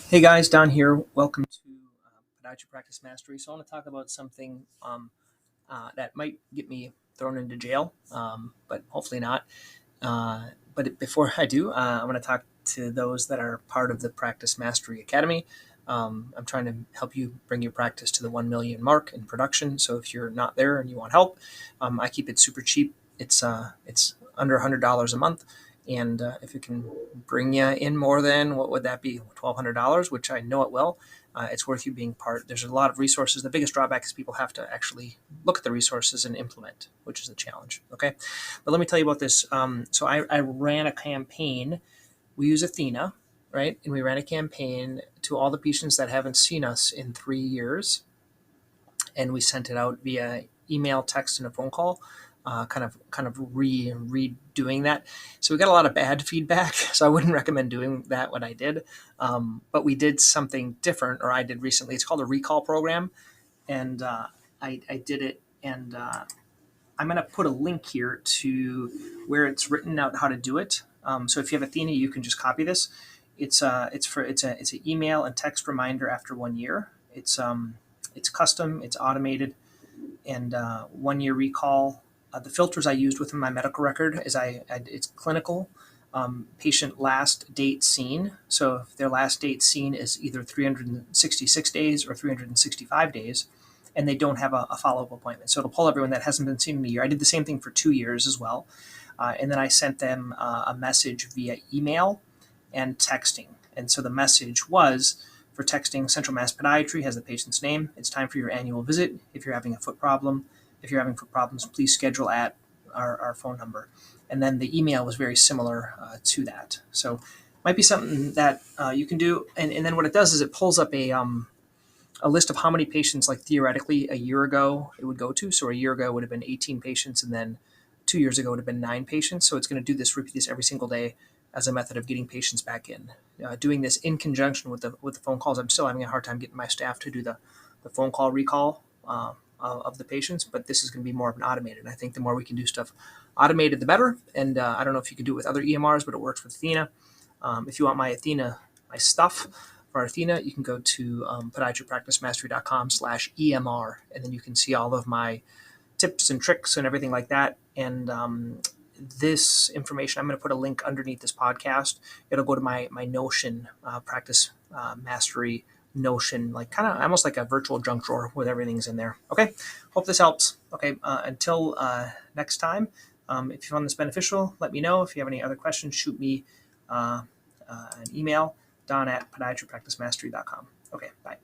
Hey guys, Don here. Welcome to Podiatry Practice Mastery. So I want to talk about something that might get me thrown into jail, but hopefully not. Before I do, I want to talk to those that are part of the Practice Mastery Academy. I'm trying to help you bring your practice to the 1 million mark in production. So if you're not there and you want help, I keep it super cheap. It's under $100 a month. And if it can bring you in more than, what would that be? $1,200, which I know it will. It's worth you being part. There's a lot of resources. The biggest drawback is people have to actually look at the resources and implement, which is the challenge. Okay. But let me tell you about this. I ran a campaign. We use Athena, right? And we ran a campaign to all the patients that haven't seen us in 3 years. And we sent it out via email, text, and a phone call, redoing that. So we got a lot of bad feedback. So I wouldn't recommend doing that, what I did. But we did something different, or I did recently. It's called a recall program. And I did it. And I'm going to put a link here to where it's written out how to do it. So if you have Athena, you can just copy this. It's an email and text reminder after 1 year. It's custom, it's automated, and 1 year recall. The filters I used within my medical record is it's clinical, patient last date seen. So if their last date seen is either 366 days or 365 days, and they don't have a follow-up appointment. So it'll pull everyone that hasn't been seen in a year. I did the same thing for 2 years as well. And then I sent them a message via email and texting. And so the message was, for texting, Central Mass Podiatry has the patient's name. It's time for your annual visit. If you're having a foot problem, if you're having foot problems, please schedule at our phone number. And then the email was very similar to that. So might be something that you can do. And then what it does is it pulls up a list of how many patients, like theoretically, a year ago it would go to. So a year ago would have been 18 patients, and then 2 years ago would have been 9 patients. So it's going to do this, repeat this every single day as a method of getting patients back in. Doing this in conjunction with the phone calls. I'm still having a hard time getting my staff to do the phone call recall of the patients, but this is going to be more of an automated. I think the more we can do stuff automated, the better. And I don't know if you can do it with other EMRs, but it works with Athena. If you want my stuff for Athena, you can go to podiatrypracticemastery.com/EMR, and then you can see all of my tips and tricks and everything like that. And this information, I'm going to put a link underneath this podcast. It'll go to my Notion practice mastery Notion, like kind of almost like a virtual junk drawer with everything's in there. Okay, hope this helps. Okay, until next time, if you found this beneficial, let me know. If you have any other questions, shoot me an email, don@podiatrypracticemastery.com. Okay, bye.